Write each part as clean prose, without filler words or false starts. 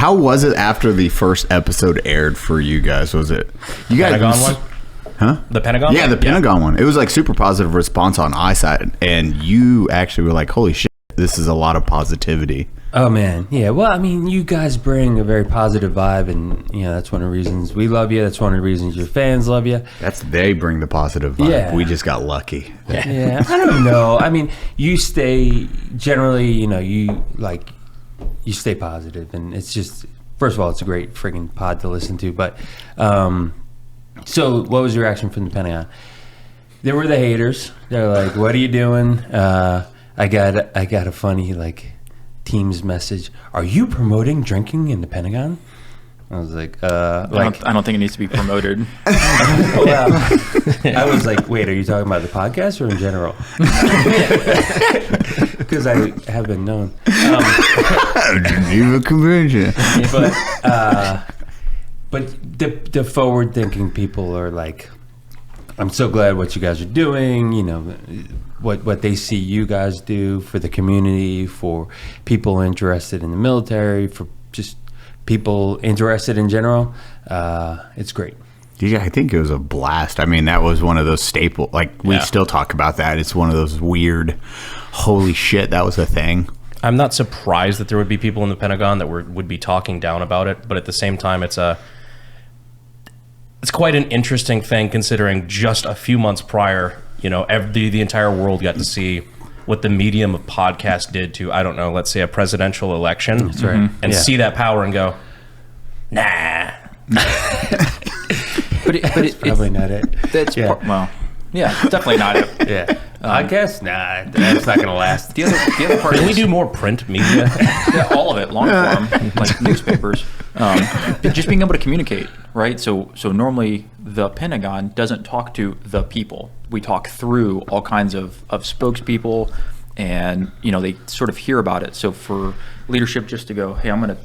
How was it after the first episode aired for you guys? Was it you guys? Pentagon one? Huh? The Pentagon? Yeah, the Pentagon one. It was like super positive response on iSide, and you actually were like, "Holy shit, this is a lot of positivity." Oh man, yeah. Well, I mean, you guys bring a very positive vibe, and that's one of the reasons we love you. That's one of the reasons your fans love you. They bring the positive vibe. Yeah. We just got lucky. Yeah, I don't know. I mean, you stay generally, you stay positive, and it's just, first of all, it's a great friggin' pod to listen to. But so, what was your reaction from the Pentagon? There were the haters. They're like, "What are you doing?" I got a funny Teams message. "Are you promoting drinking in the Pentagon?" I was like, I don't think it needs to be promoted. Well, I was like, wait, are you talking about the podcast or in general? Because I have been known. Geneva Convention. But the forward-thinking people are like, I'm so glad what you guys are doing, what they see you guys do for the community, for people interested in the military, for just people interested in general. It's great. Yeah, I think it was a blast. I mean, that was one of those staple. We still talk about that. It's one of those weird, holy shit, that was a thing. I'm not surprised that there would be people in the Pentagon that would be talking down about it, but at the same time, it's quite an interesting thing considering just a few months prior, the entire world got to see what the medium of podcast did to, I don't know, let's say a presidential election. That's right. And see that power and go, nah. but it's probably not it. That's definitely not it. Yeah. Podcast? Nah, that's not going to last. The other part Can is, we do more print media? yeah, all of it, long form, like newspapers. Just being able to communicate, right? So normally the Pentagon doesn't talk to the people. We talk through all kinds of spokespeople, and they sort of hear about it. So for leadership just to go, hey, we're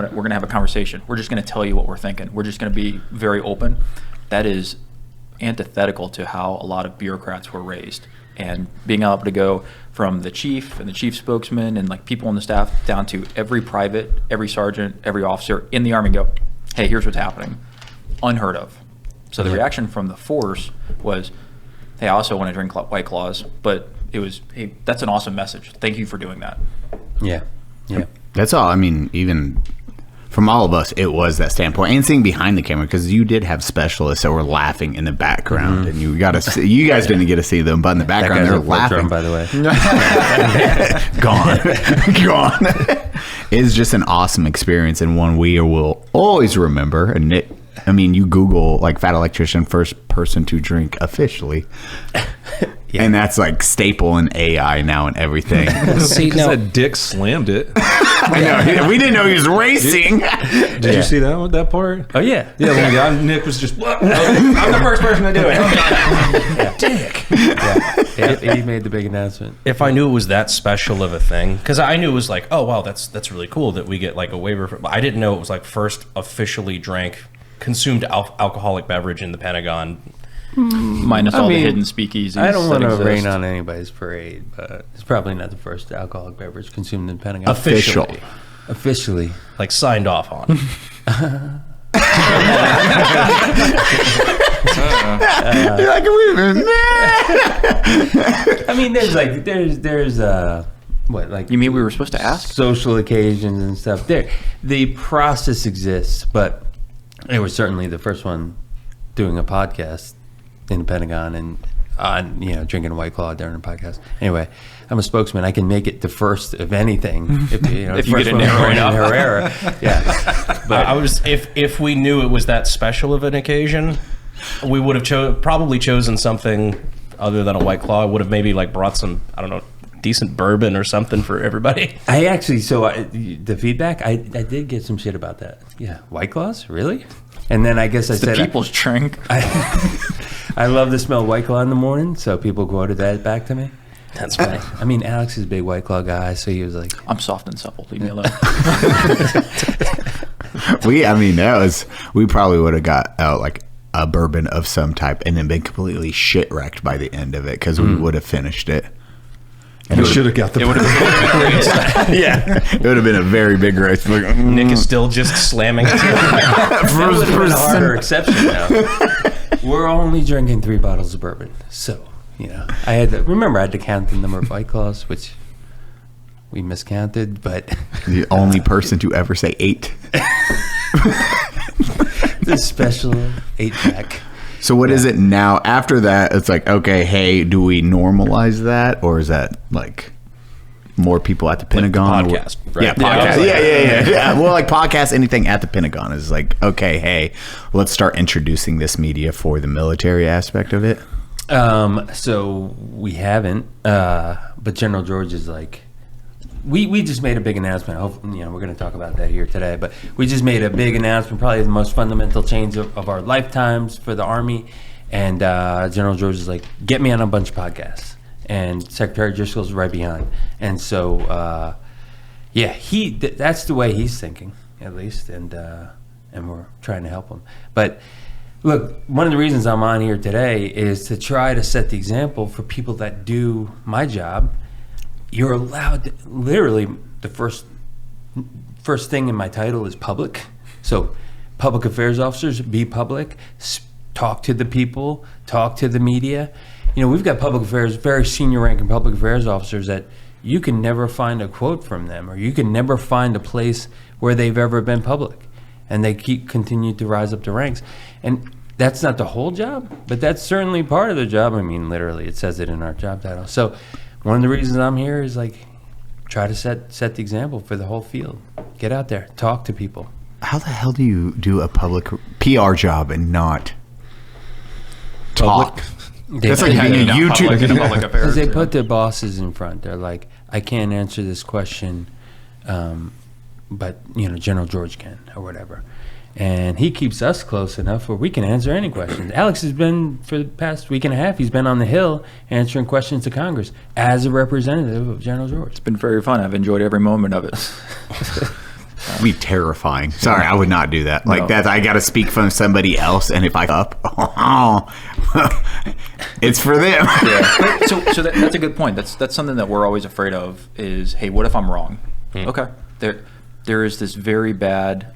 gonna have a conversation. We're just gonna tell you what we're thinking. We're just gonna be very open. That is antithetical to how a lot of bureaucrats were raised. And being able to go from the chief and the chief spokesman and people on the staff down to every private, every sergeant, every officer in the Army and go, hey, here's what's happening. Unheard of. So the reaction from the force was, hey, I also want to drink White Claws, but it was, hey, that's an awesome message. Thank you for doing that. Yeah. That's all. I mean, even from all of us, it was that standpoint, and seeing behind the camera, because you did have specialists that were laughing in the background, and you got to see. You guys didn't get to see them, but in the background they're laughing. Drum, by the way, gone. It's just an awesome experience, and one we will always remember. And you Google fat electrician, first person to drink officially. Yeah. And that's staple in AI now and everything. See, that dick slammed it. I know. We didn't know he was racing. Did you see that part? Oh yeah. Yeah. When Nick was just, I'm the first person to do it. Dick. Yeah. He made the big announcement. If I knew it was that special of a thing, because I knew it was oh wow, that's really cool that we get a waiver. But I didn't know it was first officially consumed alcoholic beverage in the Pentagon. Minus all the hidden speakeasies. I don't want to rain on anybody's parade, but it's probably not the first alcoholic beverage consumed in the Pentagon. Officially. Signed off on. I mean, there's what you mean we were supposed to ask social occasions and stuff. The process exists, but it was certainly the first one doing a podcast in the Pentagon and on drinking a White Claw during a podcast. Anyway, I'm a spokesman. I can make it the first of anything if you get it narrow enough. Yeah, but I was if we knew it was that special of an occasion, we would have probably chosen something other than a White Claw. I would have maybe brought some, I don't know, decent bourbon or something for everybody. I actually, the feedback, I did get some shit about that. Yeah, White Claws, really? And then I guess I said the people's drink. I love the smell of White Claw in the morning, so people quoted that back to me. That's funny. I mean, Alex is a big White Claw guy, so he was like, I'm soft and supple, leave me alone. We probably would have got out a bourbon of some type and then been completely shit wrecked by the end of it, because we would have finished it. You should have got the. It would have been great. Yeah, it would have been a very big race. Like, Nick is still just slamming it. That would have been a harder exception now. We're only drinking 3 bottles of bourbon. So, I had to count the number of White Claws, which we miscounted, but the only person to ever say 8. the special 8-pack. So what is it now? After that, it's like, okay, hey, do we normalize that, or is that like more people at the Pentagon? Podcast, right? Yeah, podcast. Yeah. Well, like podcast, anything at the Pentagon is like, okay, hey, let's start introducing this media for the military aspect of it. So we haven't, but General George is like, we just made a big announcement. Hopefully, we're going to talk about that here today, but we just made a big announcement, probably the most fundamental change of our lifetimes for the Army. And General George is like, get me on a bunch of podcasts. And Secretary Driscoll's right behind. And so, that's the way he's thinking, at least. And we're trying to help him. But look, one of the reasons I'm on here today is to try to set the example for people that do my job. You're allowed to, literally, the first thing in my title is public. So public affairs officers, be public, talk to the people, talk to the media. We've got public affairs, very senior ranking public affairs officers that you can never find a quote from them, or you can never find a place where they've ever been public. And they continue to rise up the ranks. And that's not the whole job, but that's certainly part of the job. I mean, literally, it says it in our job title. So one of the reasons I'm here is like, try to set the example for the whole field. Get out there, talk to people. How the hell do you do a public PR job and not talk? That's like being a YouTube. Because they put their bosses in front. They're like, I can't answer this question, but General George can, or whatever. And he keeps us close enough where we can answer any questions. Alex has been, for the past week and a half, he's been on the Hill answering questions to Congress as a representative of General George. It's been very fun. I've enjoyed every moment of it. Be terrifying. Sorry, I would not do that. Like that, I got to speak from somebody else, and if I up, it's for them. Yeah. So that's a good point. That's something that we're always afraid of. Is, hey, what if I'm wrong? Okay, there is this very bad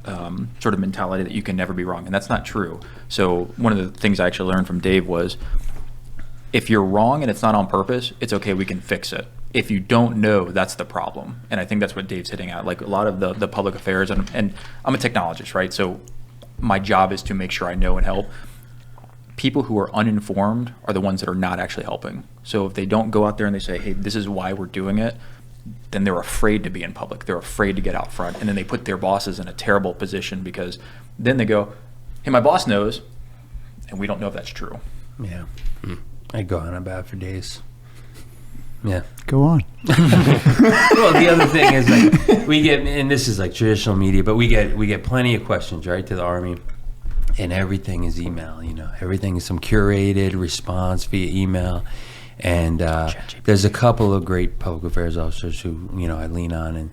sort of mentality that you can never be wrong, and that's not true. So one of the things I actually learned from Dave was, if you're wrong and it's not on purpose, it's okay, we can fix it. If you don't know, that's the problem. And I think that's what Dave's hitting at. Like a lot of the public affairs, and I'm a technologist, right? So my job is to make sure I know and help. People who are uninformed are the ones that are not actually helping. So if they don't go out there and they say, hey, this is why we're doing it, then they're afraid to be in public. They're afraid to get out front. And then they put their bosses in a terrible position, because then they go, hey, my boss knows, and we don't know if that's true. Yeah. I go on about for days. Yeah. Go on. Well, the other thing is, like, we get, and this is like traditional media, but we get plenty of questions, right, to the Army, and everything is email. Everything is some curated response via email. And there's a couple of great public affairs officers who I lean on, and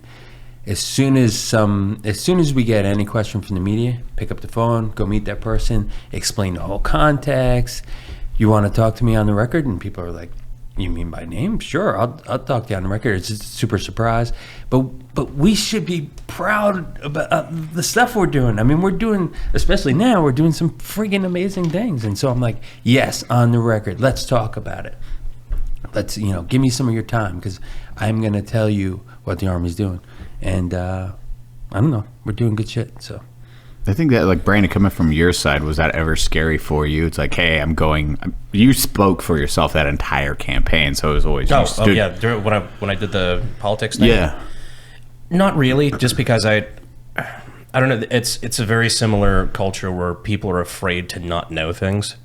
as soon as we get any question from the media, pick up the phone, go meet that person, explain the whole context. You want to talk to me on the record? And people are like, you mean by name? Sure, I'll talk to you on the record. It's just a super surprise, but we should be proud about the stuff we're doing. I mean, we're doing, especially now, we're doing some freaking amazing things. And so I'm like, yes, on the record, let's talk about it. Let's give me some of your time, because I'm gonna tell you what the Army's doing. And I don't know, we're doing good shit. So I think that, like, Brandon, coming from your side, was that ever scary for you? It's like, hey, you spoke for yourself that entire campaign, so it was always yeah. When I did the politics thing, yeah, not really, just because I don't know. It's a very similar culture where people are afraid to not know things,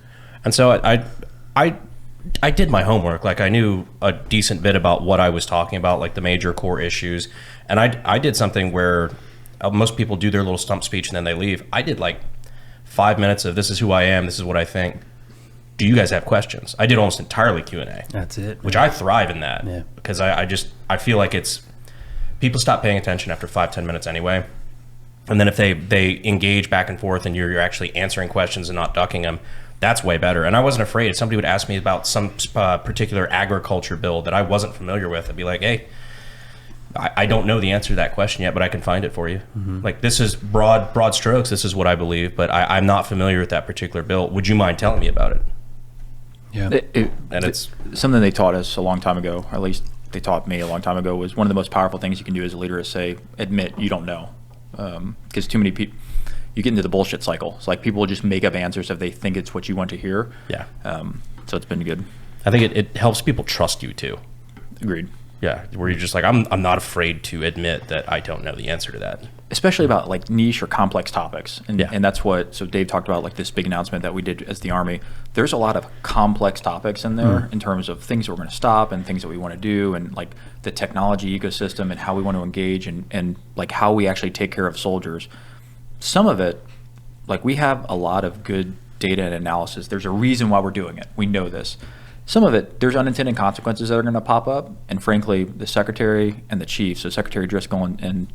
and so I did my homework. Like, I knew a decent bit about what I was talking about, like the major core issues, and I did something where most people do their little stump speech and then they leave. I did like 5 minutes of, this is who I am, this is what I think. Do you guys have questions? I did almost entirely Q&A. That's it. Which I thrive in that, yeah. Because I feel like people stop paying attention after 5-10 minutes anyway. And then if they engage back and forth and you're actually answering questions and not ducking them, That's way better. And I wasn't afraid. If somebody would ask me about some particular agriculture bill that I wasn't familiar with, I'd be like, hey, I don't know the answer to that question yet, but I can find it for you. Like, this is broad strokes. This is what I believe, but I'm not familiar with that particular bill. Would you mind telling me about it? Yeah. And it's something they taught us a long time ago, or at least they taught me a long time ago, was one of the most powerful things you can do as a leader is say, admit you don't know. Because too many people, you get into the bullshit cycle. It's like people will just make up answers if they think it's what you want to hear. Yeah. So it's been good. I think it helps people trust you too. Agreed. Yeah, where you're just like, I'm not afraid to admit that I don't know the answer to that. Especially about like niche or complex topics. And, Yeah. and that's what, so Dave talked about like this big announcement that we did as the Army. There's a lot of complex topics in there in terms of things that we're going to stop and things that we want to do, and like the technology ecosystem and how we want to engage, and like how we actually take care of soldiers. Some of it, like we have a lot of good data and analysis. There's a reason why we're doing it. We know this. Some of it, there's unintended consequences that are going to pop up, and frankly, the Secretary and the Chief, so Secretary Driscoll and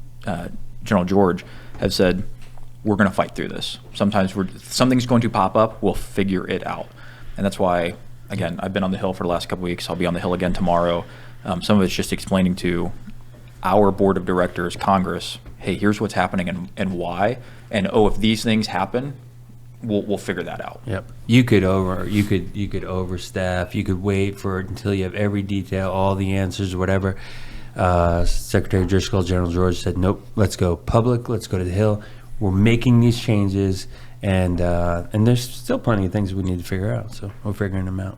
General George, have said, we're going to fight through this. Sometimes something's going to pop up, we'll figure it out. And that's why, again, I've been on the Hill for the last couple weeks. I'll be on the Hill again tomorrow. Some of it's just explaining to our board of directors, Congress, hey, here's what's happening and why. And if these things happen, we'll figure that out. Yep. You could overstaff. You could wait for it until you have every detail, all the answers, whatever. Secretary Driscoll, General George said, nope, let's go public. Let's go to the Hill. We're making these changes, and there's still plenty of things we need to figure out. So we're figuring them out.